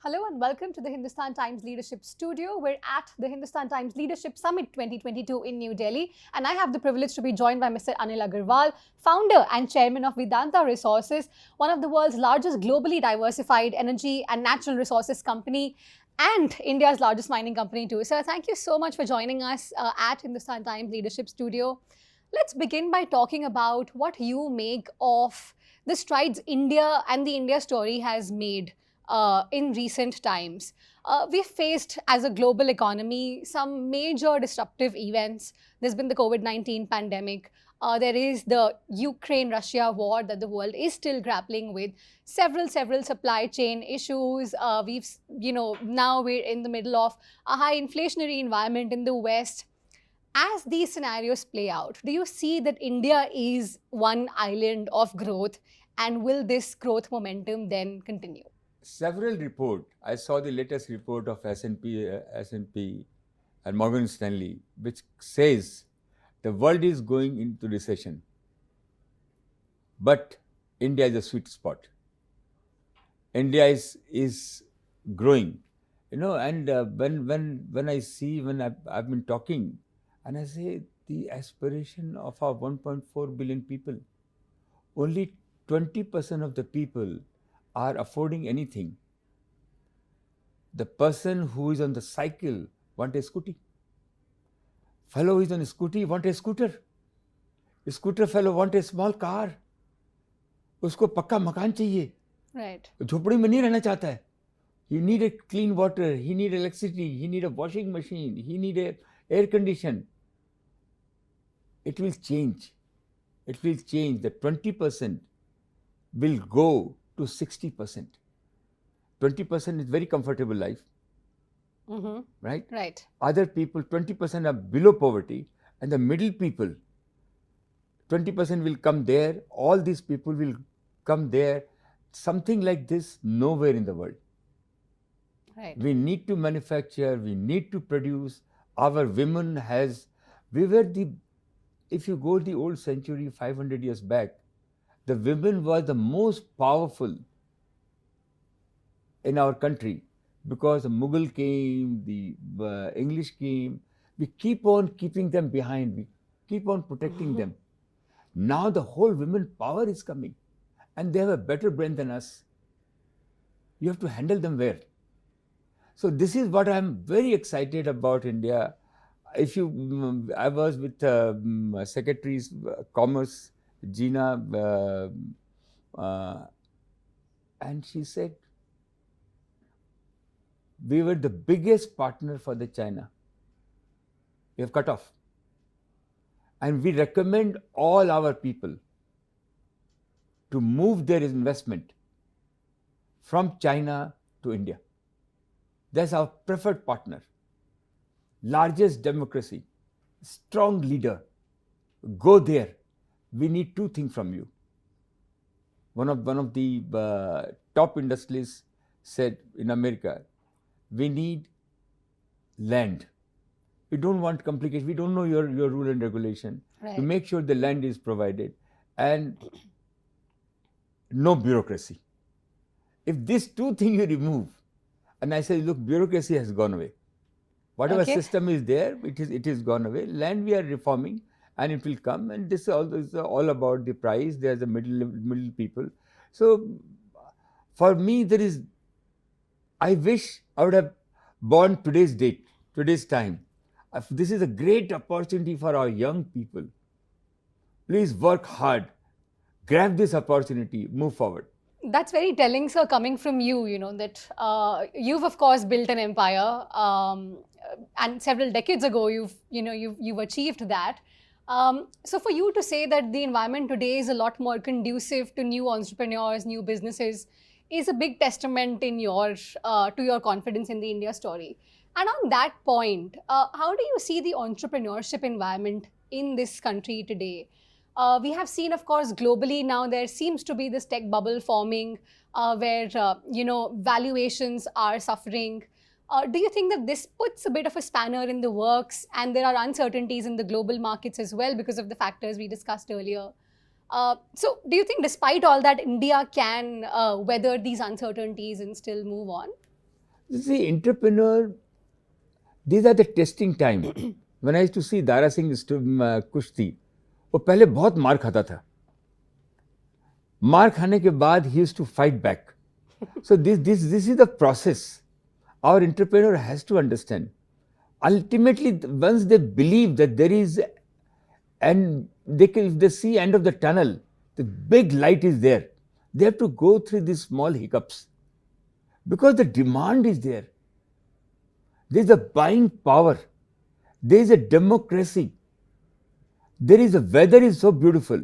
Hello and welcome to the Hindustan Times Leadership Studio. We're at the Hindustan Times Leadership Summit 2022 in New Delhi, and I have the privilege to be joined by Mr. Anil Agarwal, founder and chairman of Vedanta Resources, one of the world's largest globally diversified energy and natural resources company, and India's largest mining company too. Sir, thank you so much for joining us at Hindustan Times Leadership Studio. Let's begin by talking about what you make of the strides India and the India story has made in recent times. We've faced, as a global economy, some major disruptive events. There's been the COVID-19 pandemic. There is the Ukraine-Russia war that the world is still grappling with. Several supply chain issues. Now we're in the middle of a high inflationary environment in the West. As these scenarios play out, do you see that India is one island of growth, and will this growth momentum then continue? Several report. I saw the latest report of S&P and Morgan Stanley, which says the world is going into recession, but India is a sweet spot. India is growing, and when I see when I've been talking, and I say the aspiration of our 1.4 billion people, only 20% of the people are affording anything. The person who is on the cycle want a scooty. Fellow who is on a scooty want a scooter. A scooter fellow want a small car. उसको पक्का मकान चाहिए. Right. झोपड़ी में नहीं रहना चाहता है. He need a clean water. He need electricity. He need a washing machine. He need a air condition. It will change. It will change. The 20% will go to 60%. 20% is very comfortable life, right? Right. Other people, 20% are below poverty, and the middle people, 20% will come there. All these people will come there. Something like this nowhere in the world. Right. We need to manufacture. We need to produce. Our women if you go the old century, 500 years back, the women were the most powerful in our country, because the Mughal came, the English came. We keep on keeping them behind. We keep on protecting them. Now the whole women power is coming, and they have a better brain than us. You have to handle them well. So this is what I'm very excited about India. I was with Secretary's Commerce, Gina, and she said, we were the biggest partner for the China. We have cut off. And we recommend all our people to move their investment from China to India. That's our preferred partner. Largest democracy, strong leader. Go there. We need two things from you. One of the top industrialists said in America, we need land. We don't want complication. We don't know your rule and regulation. Right. To make sure the land is provided, and no bureaucracy. If these two things you remove, and I say, look, bureaucracy has gone away. Whatever system is there, it is gone away. Land we are reforming, and it will come. And this is all about the price. There's the middle people. So for me, I wish I would have born today's date, today's time. This is a great opportunity for our young people. Please work hard. Grab this opportunity. Move forward. That's very telling, sir, coming from you, that you've, of course, built an empire, and several decades ago, you've achieved that. So for you to say that the environment today is a lot more conducive to new entrepreneurs, new businesses, is a big testament to your confidence in the India story. And on that point, how do you see the entrepreneurship environment in this country today? We have seen, of course, globally now there seems to be this tech bubble forming where, valuations are suffering. Do you think that this puts a bit of a spanner in the works, and there are uncertainties in the global markets as well because of the factors we discussed earlier? So do you think despite all that, India can weather these uncertainties and still move on? You see, entrepreneur, these are the testing time. When I used to see Dara Singh कुश्ती, वो पहले बहुत मार खाता था. मार खाने के बाद he used to fight back. So this is the process. Our entrepreneur has to understand. Ultimately, once they believe that there is, and if they see end of the tunnel, the big light is there. They have to go through these small hiccups because the demand is there. There is a buying power. There is a democracy. There is a weather is so beautiful.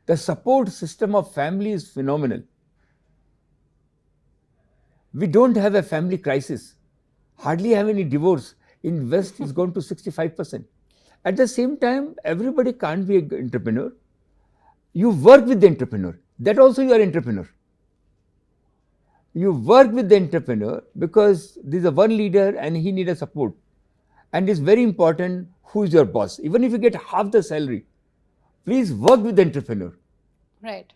The support system of family is phenomenal. We don't have a family crisis. Hardly have any divorce. In West, it's gone to 65%. At the same time, everybody can't be an entrepreneur. You work with the entrepreneur. That also you are entrepreneur. You work with the entrepreneur because there is a one leader and he needs a support. And it's very important who is your boss. Even if you get half the salary, please work with the entrepreneur. Right.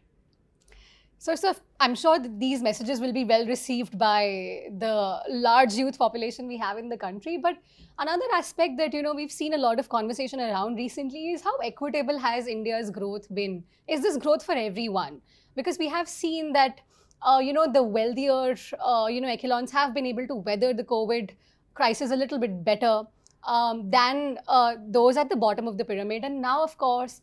So, sir, I'm sure that these messages will be well received by the large youth population we have in the country. But another aspect that, we've seen a lot of conversation around recently is how equitable has India's growth been? Is this growth for everyone? Because we have seen that, the wealthier, echelons have been able to weather the COVID crisis a little bit better than those at the bottom of the pyramid. And now, of course,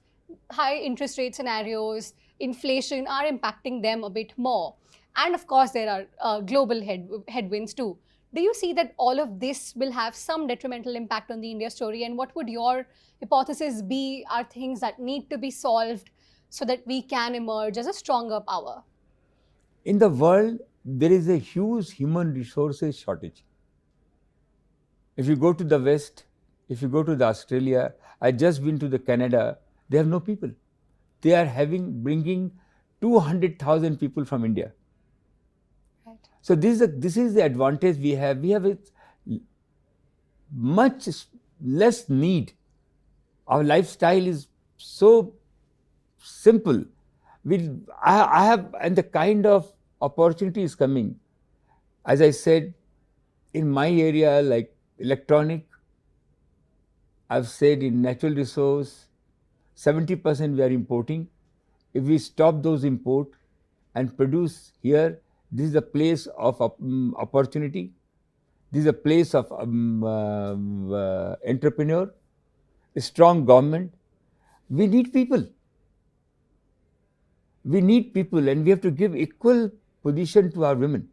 high interest rate scenarios, inflation are impacting them a bit more. And of course, there are global headwinds too. Do you see that all of this will have some detrimental impact on the India story? And what would your hypothesis be are things that need to be solved so that we can emerge as a stronger power? In the world, there is a huge human resources shortage. If you go to the West, if you go to the Australia, I just been to the Canada, they have no people. They are bringing 200,000 people from India. Right. So this is the advantage we have. We have a much less need. Our lifestyle is so simple. I have, and the kind of opportunity is coming. As I said, in my area, like electronic, I've said in natural resource, 70% we are importing. If we stop those import and produce here, this is a place of opportunity. This is a place of entrepreneur, a strong government. We need people. We need people, and we have to give equal position to our women,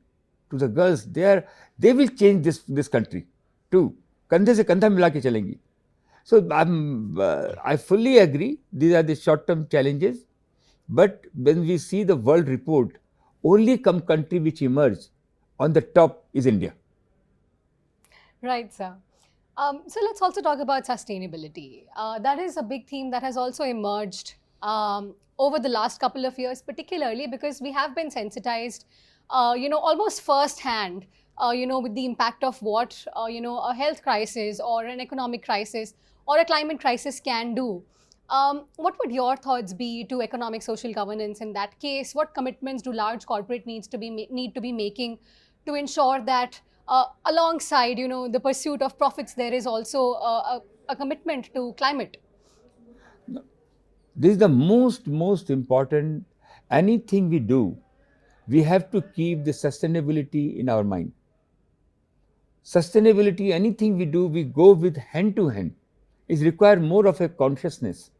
to the girls. They will change this country too. कंधे से कंधा मिला के चलेंगी. So I fully agree. These are the short-term challenges. But when we see the world report, only country which emerge on the top is India. Right, sir. So let's also talk about sustainability. That is a big theme that has also emerged over the last couple of years, particularly because we have been sensitized, almost firsthand, with the impact of what, a health crisis or an economic crisis or a climate crisis can do. What would your thoughts be to economic social governance in that case? What commitments do large corporate need to be making to ensure that alongside, the pursuit of profits, there is also a commitment to climate? This is the most important. Anything we do, we have to keep the sustainability in our mind. Sustainability, anything we do, we go with hand to hand. It requires more of a consciousness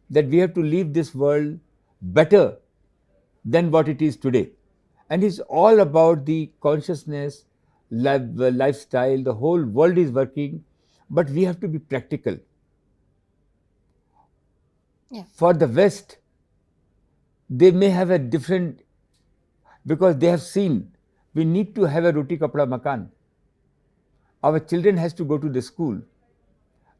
that we have to leave this world better than what it is today. And it's all about the consciousness, lifestyle, the whole world is working, but we have to be practical. Yeah. For the West, they may have a different, because they have seen we need to have a roti kapda makan. Our children has to go to the school.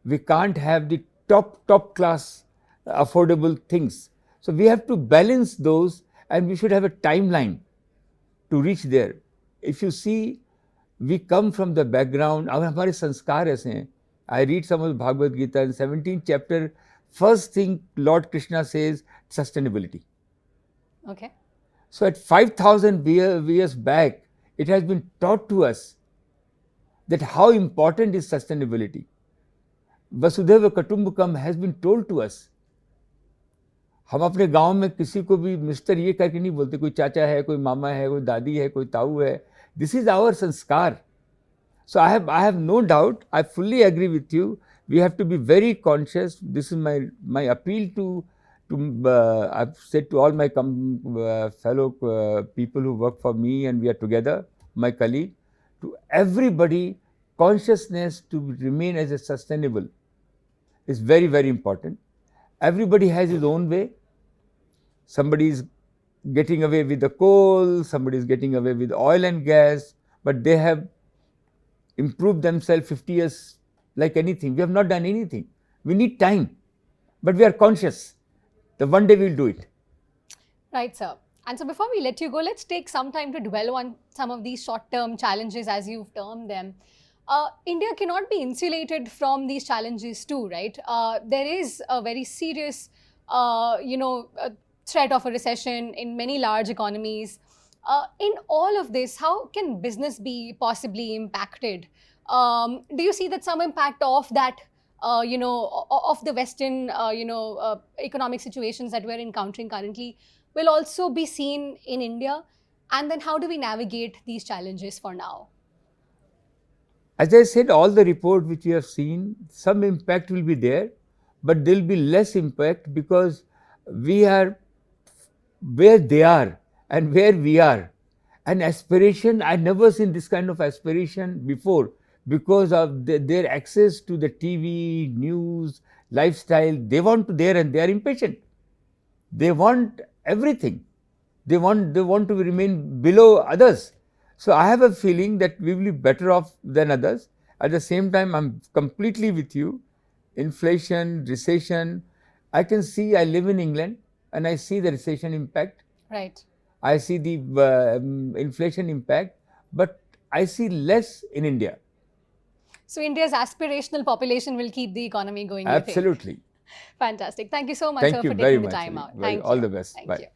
We can't have the top class affordable things. So we have to balance those, and we should have a timeline to reach there. If you see, we come from the background, हमारे संस्कार ऐसे हैं. I read some of the Bhagavad Gita in 17th chapter. First thing Lord Krishna says, sustainability. Okay. So at 5,000 years back, it has been taught to us that how important is sustainability. Vasudhaiva Kutumbakam has been told to us. हम अपने गांव में किसी को भी mister ये करके नहीं बोलते, कोई चाचा है, कोई मामा है, कोई दादी है, कोई ताऊ है. This is our संस्कार. So I have no doubt. I fully agree with you. We have to be very conscious. This is my appeal to I've said to all my fellow people who work for me and we are together, my colleague, to everybody, consciousness to remain as a sustainable is very, very important. Everybody has his own way. Somebody is getting away with the coal, somebody is getting away with oil and gas, but they have improved themselves 50 years like anything. We have not done anything. We need time, but we are conscious that one day we will do it. Right, sir. And so before we let you go, let's take some time to dwell on some of these short-term challenges as you've termed them. India cannot be insulated from these challenges too, right? There is a very serious, threat of a recession in many large economies. In all of this, how can business be possibly impacted? Do you see that some impact of that, of the Western, economic situations that we're encountering currently will also be seen in India? And then how do we navigate these challenges for now? As I said, all the report which you have seen, some impact will be there, but there will be less impact because we are where they are and where we are. An aspiration, I never seen this kind of aspiration before because of their access to the TV, news, lifestyle. They want to there and they are impatient. They want everything. They want to remain below others. So I have a feeling that we will be better off than others. At the same time, I'm completely with you. Inflation, recession. I can see, I live in England and I see the recession impact. Right. I see the inflation impact, but I see less in India. So India's aspirational population will keep the economy going. Absolutely. Fantastic. Thank you so much, sir, for taking the time out. Thank you. All the best. Thank Bye. you.